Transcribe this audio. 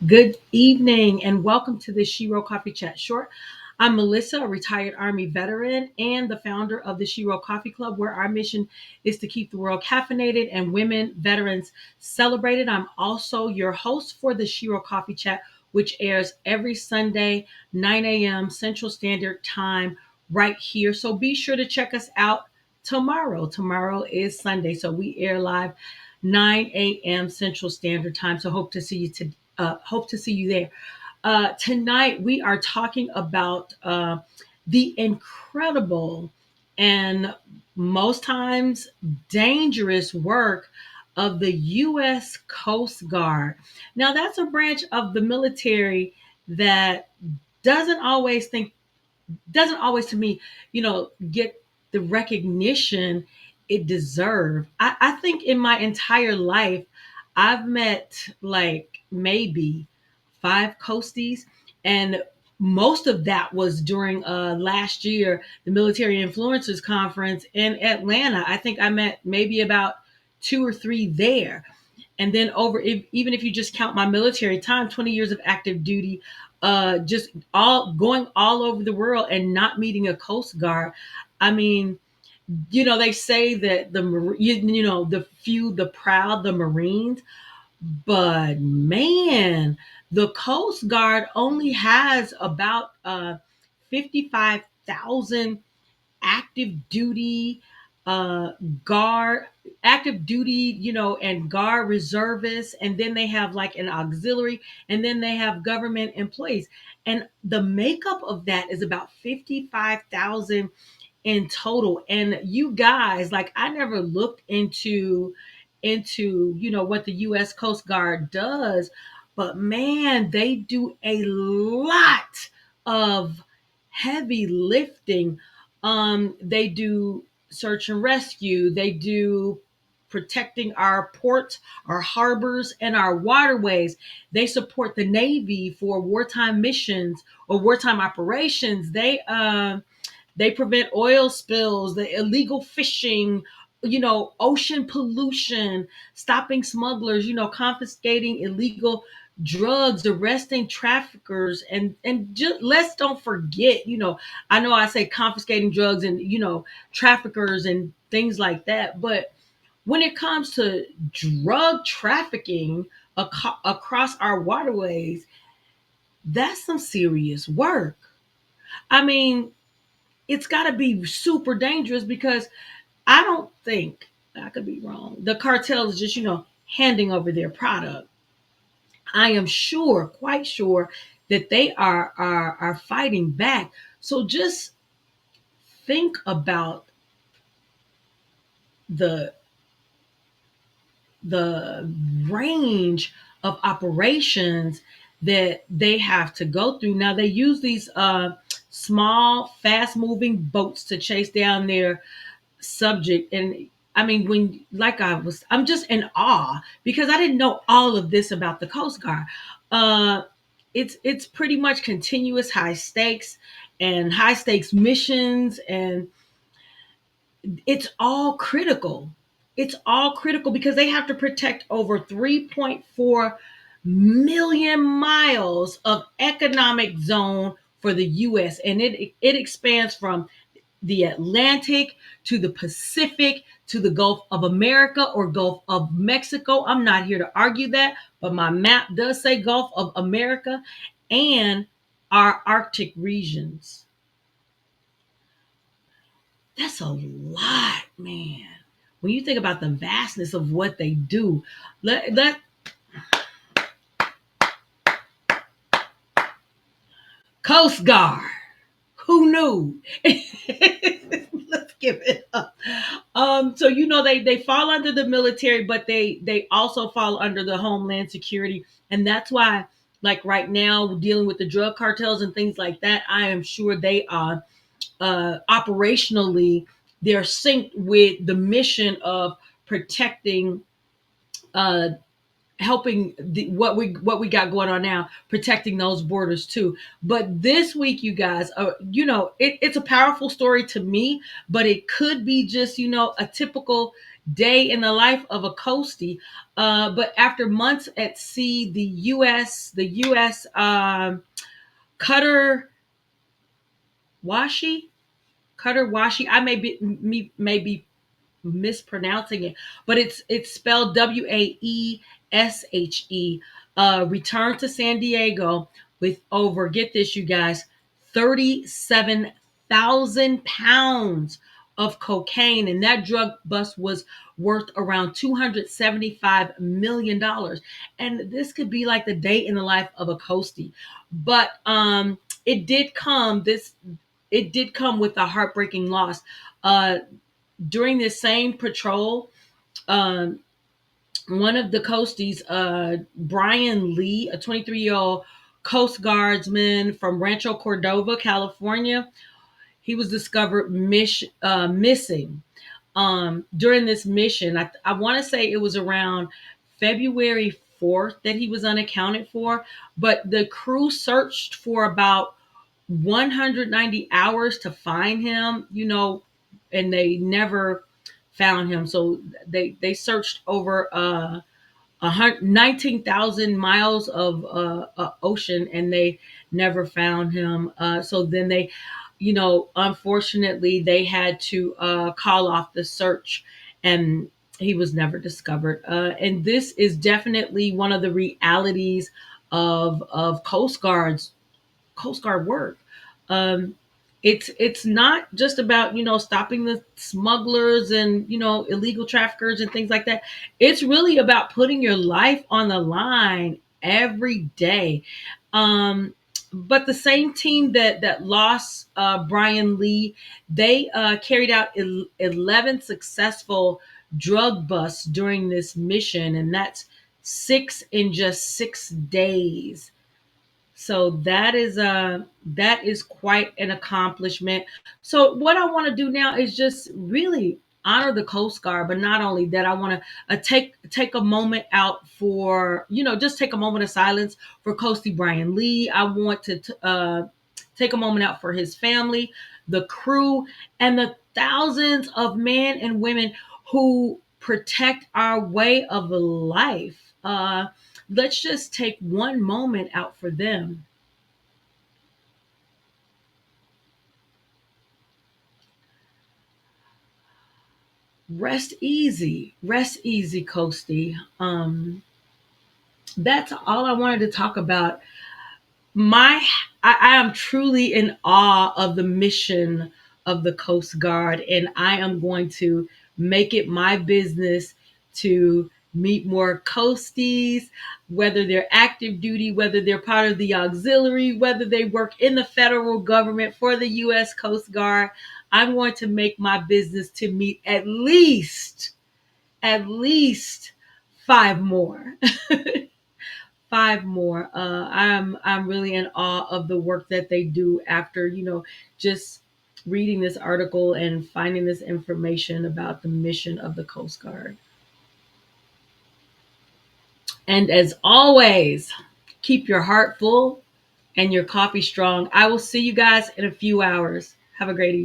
Good evening and welcome to the Shiro Coffee Chat Short. I'm Melissa, a retired Army veteran and the founder of the Shiro Coffee Club, where our mission is to keep the world caffeinated and women veterans celebrated. I'm also your host for the Shiro Coffee Chat, which airs every Sunday, 9 a.m. Central Standard Time, right here. So be sure to check us out tomorrow. Tomorrow is Sunday, so we air live 9 a.m. Central Standard Time. So hope to see you there. Tonight we are talking about the incredible and most times dangerous work of the U.S. Coast Guard. Now, that's a branch of the military that doesn't always think doesn't always to me, get the recognition it deserves. I think in my entire life, I've met like maybe five coasties, and most of that was during last year, the Military Influencers Conference in Atlanta. I think I met maybe about two or three there. And then even if you just count my military time, 20 years of active duty, just all going all over the world and not meeting a Coast Guard. I mean, they say that the few, the proud, the Marines, but man, the Coast Guard only has about 55,000 active duty uh guard active duty, and guard reservists, and then they have like an auxiliary, and then they have government employees, and the makeup of that is about 55,000 in total. And you guys, like, I never looked into what the US Coast Guard does, but man, they do a lot of heavy lifting. They do search and rescue, they do protecting our ports, our harbors, and our waterways. They support the Navy for wartime missions or wartime operations. They prevent oil spills, the illegal fishing, ocean pollution, stopping smugglers, confiscating illegal drugs, arresting traffickers, and just let's don't forget, I know I say confiscating drugs and traffickers and things like that, but when it comes to drug trafficking across our waterways, that's some serious work. I mean, it's got to be super dangerous because I don't think, I could be wrong, the cartel is just, handing over their product. I am sure, quite sure, that they are fighting back. So just think about the the range of operations that they have to go through. Now they use these small, fast moving boats to chase down their subject. And I mean, I'm just in awe because I didn't know all of this about the Coast Guard. uh it's pretty much continuous high stakes missions, and it's all critical because they have to protect over 3.4 million miles of economic zone for the US, and it expands from the Atlantic to the Pacific to the Gulf of America or Gulf of Mexico. I'm not here to argue that, but my map does say Gulf of America and our Arctic regions. That's a lot, man. When you think about the vastness of what they do, let Coast Guard. Who knew? Let's give it up. So they fall under the military, but they also fall under the Homeland Security, and that's why, like right now, dealing with the drug cartels and things like that, I am sure they are operationally they're synced with the mission of protecting, uh, helping what we got going on now, protecting those borders too. But this week, you guys, it's a powerful story to me, but it could be just a typical. day in the life of a coastie. But after months at sea, the U.S. Cutter Washi, Cutter Washi. I may be mispronouncing it, but it's spelled Waeshe. Returned to San Diego with over, get this, you guys, 37,000 pounds of cocaine, and that drug bust was worth around $275 million. And this could be like the day in the life of a coastie, but it did come this it did come with a heartbreaking loss. Uh, During this same patrol, um, one of the coasties, Brian Lee, a 23-year-old Coast Guardsman from Rancho Cordova, California, he was discovered missing. During this mission, I want to say it was around February 4th that he was unaccounted for, but the crew searched for about 190 hours to find him, and they never found him. So they searched over 19,000 miles of ocean, and they never found him. So then they, unfortunately, they had to call off the search, and he was never discovered. And this is definitely one of the realities of Coast Guard work. Um, it's not just about stopping the smugglers and illegal traffickers and things like that. It's really about putting your life on the line every day. Um, but the same team that lost Brian Lee, they carried out 11 successful drug busts during this mission, and that's six in just 6 days. So that is quite an accomplishment. So what I want to do now is just really honor the Coast Guard, but not only that, I want to take a moment out for just take a moment of silence for Coastie Brian Lee. I want to take a moment out for his family, the crew, and the thousands of men and women who protect our way of life. Let's just take one moment out for them. Rest easy, Coastie. That's all I wanted to talk about. my I am truly in awe of the mission of the Coast Guard, and I am going to make it my business to meet more coasties, whether they're active duty, whether they're part of the auxiliary, whether they work in the federal government for the U.S. Coast Guard. I'm going to make my business to meet at least five more. Five more. I'm really in awe of the work that they do after just reading this article and finding this information about the mission of the Coast Guard. And as always, keep your heart full and your coffee strong. I will see you guys in a few hours. Have a great evening.